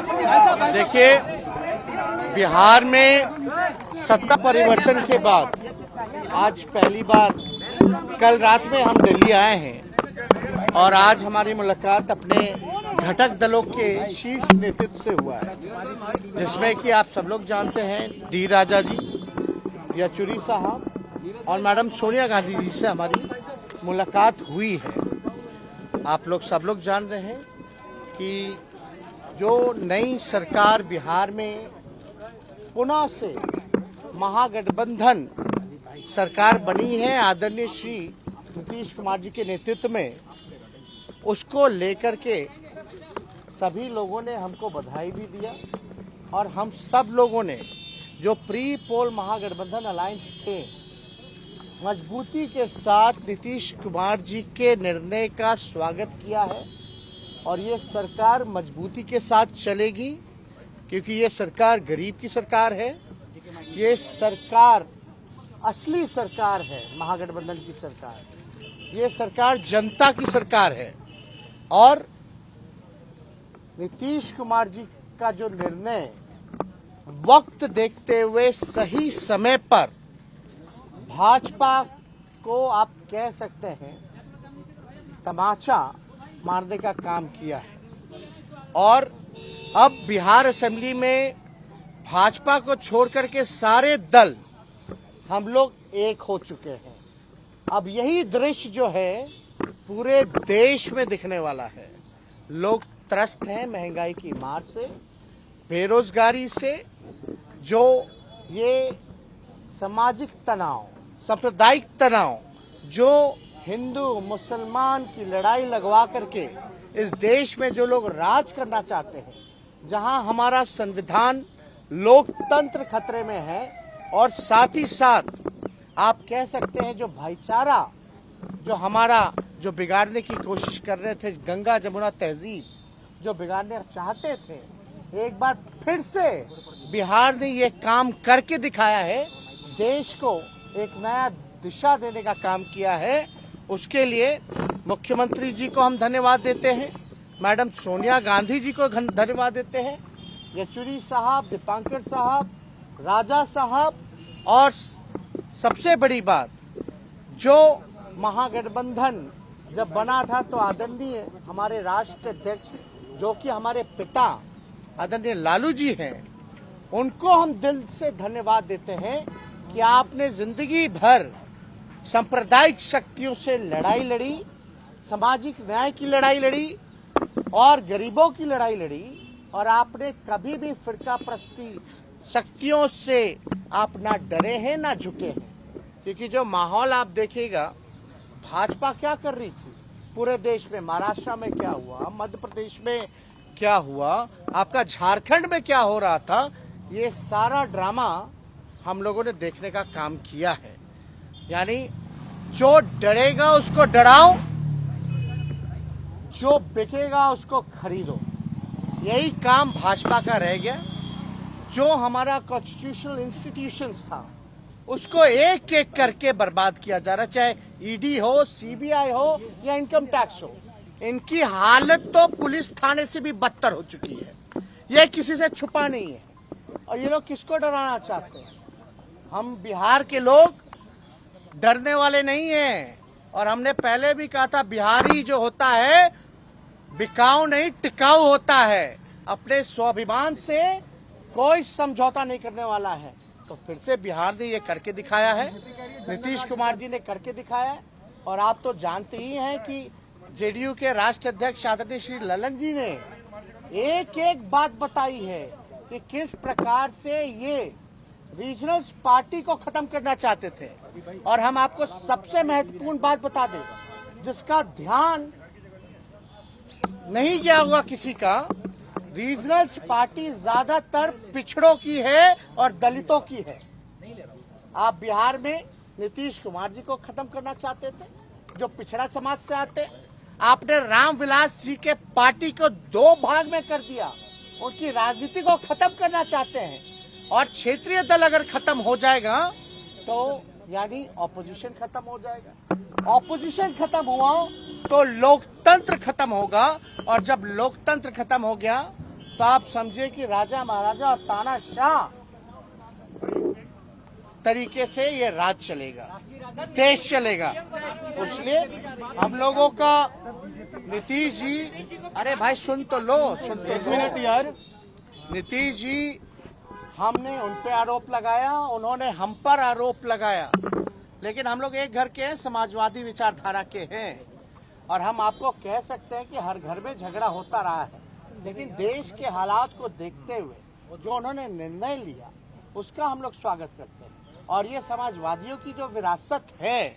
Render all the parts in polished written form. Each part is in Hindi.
देखिए, बिहार में सत्ता परिवर्तन के बाद आज पहली बार कल रात में हम दिल्ली आए हैं और आज हमारी मुलाकात अपने घटक दलों के शीर्ष नेतृत्व से हुआ है, जिसमें कि आप सब लोग जानते हैं डी राजा जी, येचुरी साहब और मैडम सोनिया गांधी जी से हमारी मुलाकात हुई है। आप लोग सब लोग जान रहे हैं कि जो नई सरकार बिहार में पुनः से महागठबंधन सरकार बनी है आदरणीय श्री नीतीश कुमार जी के नेतृत्व में, उसको लेकर के सभी लोगों ने हमको बधाई भी दिया और हम सब लोगों ने जो प्री पोल महागठबंधन अलायंस थे मजबूती के साथ नीतीश कुमार जी के निर्णय का स्वागत किया है और ये सरकार मजबूती के साथ चलेगी, क्योंकि ये सरकार गरीब की सरकार है, ये सरकार असली सरकार है, महागठबंधन की सरकार, ये सरकार जनता की सरकार है। और नीतीश कुमार जी का जो निर्णय वक्त देखते हुए सही समय पर भाजपा को आप कह सकते हैं तमाचा मारने का काम किया है और अब बिहार असेंबली में भाजपा को छोड़ करके सारे दल हम लोग एक हो चुके हैं। अब यही दृश्य जो है पूरे देश में दिखने वाला है। लोग त्रस्त हैं महंगाई की मार से, बेरोजगारी से, जो ये सामाजिक तनाव, सांप्रदायिक तनाव, जो हिंदू मुसलमान की लड़ाई लगवा करके इस देश में जो लोग राज करना चाहते हैं, जहां हमारा संविधान लोकतंत्र खतरे में है और साथ ही साथ आप कह सकते हैं जो भाईचारा जो हमारा जो बिगाड़ने की कोशिश कर रहे थे, गंगा जमुना तहजीब जो बिगाड़ने चाहते थे, एक बार फिर से बिहार ने ये काम करके दिखाया है, देश को एक नया दिशा देने का काम किया है। उसके लिए मुख्यमंत्री जी को हम धन्यवाद देते हैं, मैडम सोनिया गांधी जी को धन्यवाद देते हैं, येचुरी साहब, दीपांकर साहब, राजा साहब, और सबसे बड़ी बात जो महागठबंधन जब बना था तो आदरणीय हमारे राष्ट्रीय अध्यक्ष जो कि हमारे पिता आदरणीय लालू जी हैं, उनको हम दिल से धन्यवाद देते हैं कि आपने जिंदगी भर सांप्रदायिक शक्तियों से लड़ाई लड़ी, सामाजिक न्याय की लड़ाई लड़ी और गरीबों की लड़ाई लड़ी और आपने कभी भी फिरका प्रस्ती शक्तियों से आप ना डरे हैं ना झुके हैं। क्योंकि जो माहौल आप देखिएगा, भाजपा क्या कर रही थी पूरे देश में, महाराष्ट्र में क्या हुआ, मध्य प्रदेश में क्या हुआ, आपका झारखंड में क्या हो रहा था, ये सारा ड्रामा हम लोगों ने देखने का काम किया है। यानी जो डरेगा उसको डराओ, जो बिकेगा उसको खरीदो, यही काम भाजपा का रह गया। जो हमारा कॉन्स्टिट्यूशनल इंस्टीट्यूशंस था उसको एक एक करके बर्बाद किया जा रहा, चाहे ईडी हो, सीबीआई हो या इनकम टैक्स हो। इनकी हालत तो पुलिस थाने से भी बदतर हो चुकी है, ये किसी से छुपा नहीं है। और ये लोग किसको डराना चाहते हैं? हम बिहार के लोग डरने वाले नहीं हैं और हमने पहले भी कहा था बिहारी जो होता है बिकाऊ नहीं टिकाऊ होता है, अपने स्वाभिमान से कोई समझौता नहीं करने वाला है। तो फिर से बिहार ने ये करके दिखाया है, नीतीश कुमार जी ने करके दिखाया है। और आप तो जानते ही हैं कि जेडीयू के राष्ट्रीय अध्यक्ष आदरणीय श्री ललन जी ने एक एक बात बताई है कि किस प्रकार से ये रीजनल पार्टी को खत्म करना चाहते थे। और हम आपको सबसे महत्वपूर्ण बात बता दें जिसका ध्यान नहीं गया हुआ किसी का, रीजनल पार्टी ज्यादातर पिछड़ों की है और दलितों की है। आप बिहार में नीतीश कुमार जी को खत्म करना चाहते थे जो पिछड़ा समाज से आते, आपने रामविलास जी के पार्टी को दो भाग में कर दिया, उनकी राजनीति को खत्म करना चाहते हैं। और क्षेत्रीय दल अगर खत्म हो जाएगा तो यानी ऑपोजिशन खत्म हो जाएगा, ऑपोजिशन खत्म हुआ तो लोकतंत्र खत्म होगा, और जब लोकतंत्र खत्म हो गया तो आप समझे कि राजा महाराजा और तानाशाह तरीके से ये राज चलेगा, देश चलेगा। इसलिए हम लोगों का नीतीश जी, अरे भाई सुन तो लो, सुन तो लो यार। नीतीश जी, हमने उन पे आरोप लगाया, उन्होंने हम पर आरोप लगाया, लेकिन हम लोग एक घर के हैं, समाजवादी विचारधारा के हैं, और हम आपको कह सकते हैं कि हर घर में झगड़ा होता रहा है, लेकिन देश के हालात को देखते हुए जो उन्होंने निर्णय लिया उसका हम लोग स्वागत करते हैं। और ये समाजवादियों की जो विरासत है,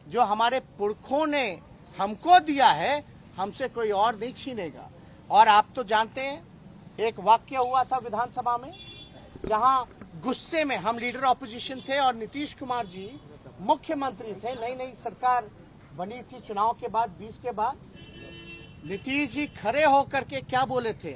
जो हमारे पुरखों ने हमको दिया है, हमसे कोई और नहीं छीनेगा। और आप तो जानते हैं, एक वाक्य हुआ था विधानसभा में, जहां गुस्से में हम लीडर ऑपोजिशन थे और नीतीश कुमार जी मुख्यमंत्री थे, नई नई सरकार बनी थी चुनाव के बाद, 20 के बाद। नीतीश जी खड़े होकर के क्या बोले थे,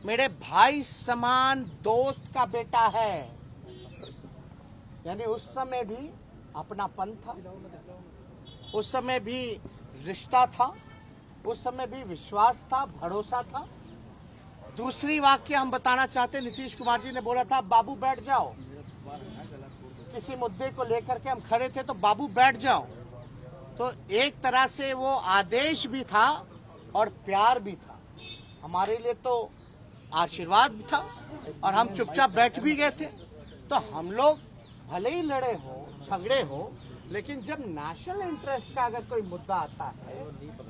मेरे भाई समान दोस्त का बेटा है। यानी उस समय भी अपनापन था, उस समय भी रिश्ता था, उस समय भी विश्वास था, भरोसा था। दूसरी वाक्य हम बताना चाहते, नीतीश कुमार जी ने बोला था बाबू बैठ जाओ, किसी मुद्दे को लेकर के हम खड़े थे तो बाबू बैठ जाओ। तो एक तरह से वो आदेश भी था और प्यार भी था, हमारे लिए तो आशीर्वाद भी था, और हम चुपचाप बैठ भी गए थे। तो हम लोग भले ही लड़े हो, झगड़े हो, लेकिन जब नेशनल इंटरेस्ट का अगर कोई मुद्दा आता है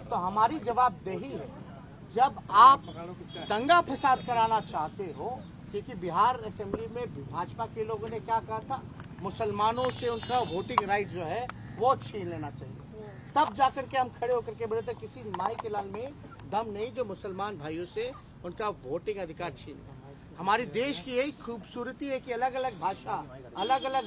तो हमारी जवाबदेही है। जब आप दंगा फसाद कराना चाहते हो, क्योंकि बिहार असेंबली में भाजपा के लोगों ने क्या कहा था, मुसलमानों से उनका वोटिंग राइट जो है वो छीन लेना चाहिए, तब जाकर के हम खड़े होकर के बोले थे किसी माई के लाल में दम नहीं जो मुसलमान भाइयों से उनका वोटिंग अधिकार छीन। हमारे देश की यही खूबसूरती है कि अलग अलग भाषा, अलग अलग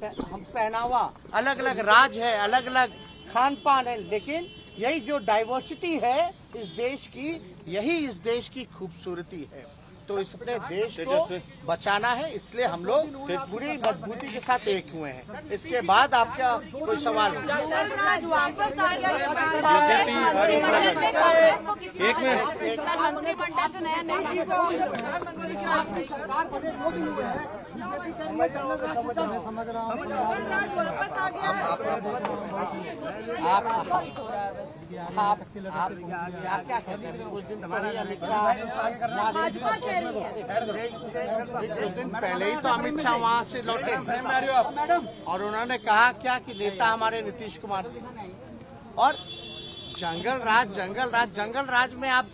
पहनावा, अलग अलग राज है, अलग अलग खान पान है, लेकिन यही जो डाइवर्सिटी है इस देश की, यही इस देश की खूबसूरती है। तो इसलिए देश को बचाना है, इसलिए हम लोग पूरी मजबूती के साथ एक हुए हैं। इसके बाद आपका कोई सवाल हो? एक मिनट, आप क्या कहते हैं? कुछ दिन पहले अमित शाह, कुछ दिन पहले ही तो अमित शाह वहाँ से लौटे और उन्होंने कहा क्या कि नेता हमारे नीतीश कुमार जी, और जंगल राज में आप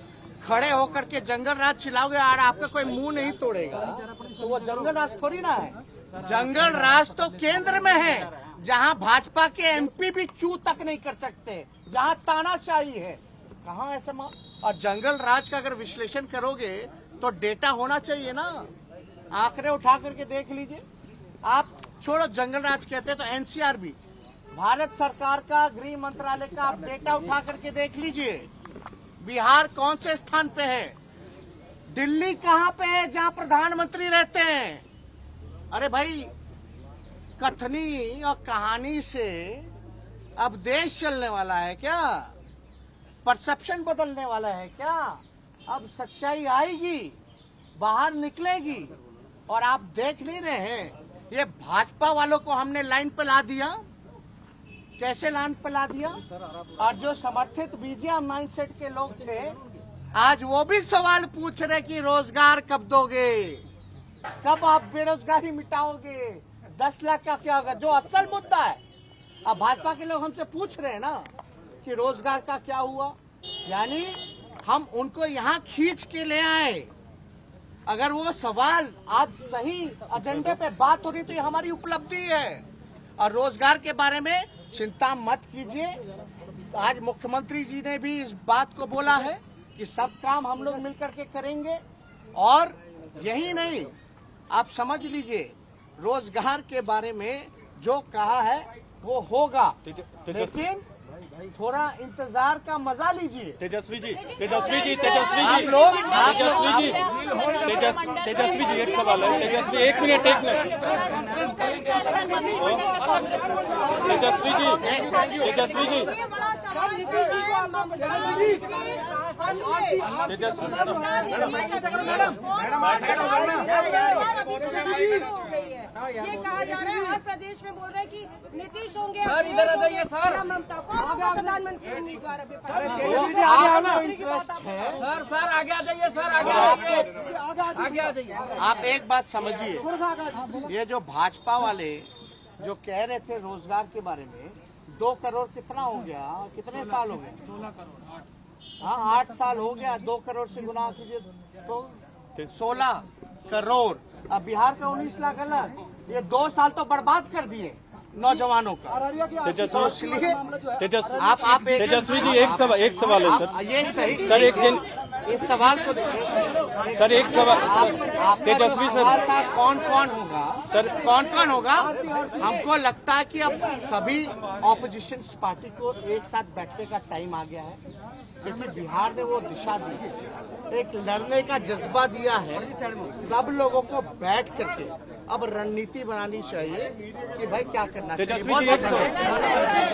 खड़े होकर के जंगल राज चिल्लाओगे और आपका कोई मुंह नहीं तोड़ेगा, तो वो जंगल राज थोड़ी ना है। जंगल राज तो केंद्र में है, जहां भाजपा के एमपी भी चू तक नहीं कर सकते, जहां तानाशाही है। कहाँ ऐसा? और जंगल राज का अगर विश्लेषण करोगे तो डेटा होना चाहिए ना, आंकड़े उठा करके देख लीजिए। आप छोड़ो जंगल राज कहते हैं तो एनसीआरबी, भारत सरकार का गृह मंत्रालय का आप डेटा उठा करके देख लीजिए। बिहार कौन से स्थान पे है? दिल्ली कहाँ पे है जहाँ प्रधानमंत्री रहते हैं? अरे भाई, कथनी और कहानी से अब देश चलने वाला है क्या? परसेप्शन बदलने वाला है क्या? अब सच्चाई आएगी, बाहर निकलेगी। और आप देख नहीं रहे हैं, ये भाजपा वालों को हमने लाइन पे ला दिया। कैसे लाइन पे ला दिया? और जो समर्थित बीजेपी माइंडसेट के लोग थे, आज वो भी सवाल पूछ रहे कि रोजगार कब दोगे, कब आप बेरोजगारी मिटाओगे, 10 लाख का क्या होगा, जो असल मुद्दा है। अब भाजपा के लोग हमसे पूछ रहे हैं ना कि रोजगार का क्या हुआ, यानी हम उनको यहाँ खींच के ले आए। अगर वो सवाल आज सही एजेंडे पे बात हो रही तो ये हमारी उपलब्धि है। और रोजगार के बारे में चिंता मत कीजिए, आज मुख्यमंत्री जी ने भी इस बात को बोला है कि सब काम हम लोग मिलकर के करेंगे। और यही नहीं, आप समझ लीजिए, रोजगार के बारे में जो कहा है वो होगा, लेकिन थोड़ा इंतजार का मजा लीजिए। तेजस्वी जी, आप लोग तेजस्वी जी एक सवाल है। तेजस्वी एक मिनट तेजस्वी जी ये कहा जा रहा है, हर प्रदेश में बोल रहे हैं कि नीतीश होंगे सर, इधर आ जाइए, सर। या ममता कौन होगा प्रधानमंत्री उम्मीदवार अभी आपको इंटरेस्ट है। सर आगे आ जाइए, सर आगे आ जाइए, आगे आ जाइए। आप एक बात समझिए, ये जो भाजपा वाले जो कह रहे थे रोजगार के बारे में, 2 करोड़ कितना हो गया, कितने साल हो गए? 16 करोड़। हाँ, 8 साल हो गया, 2 करोड़ से गुना कीजिए तो 16 करोड़। अब बिहार का 19 लाख अलग, ये 2 साल तो बर्बाद कर दिए नौजवानों का। तो इसलिए आप एक तेजस्वी जी एक सवाल है सर। ये सही सर, एक इस सवाल को देखिए सर, एक सवाल आपका तेजस्वी जो सर। सवाल था कौन कौन होगा सर। कौन कौन होगा, हमको लगता है कि अब सभी ऑपोजिशन पार्टी को एक साथ बैठने का टाइम आ गया है, क्योंकि बिहार ने वो दिशा दी है, एक लड़ने का जज्बा दिया है। सब लोगों को बैठ करके अब रणनीति बनानी चाहिए कि भाई क्या करना चाहिए। तेजस्वी जी बहुत एक बहुत धन्यवाद।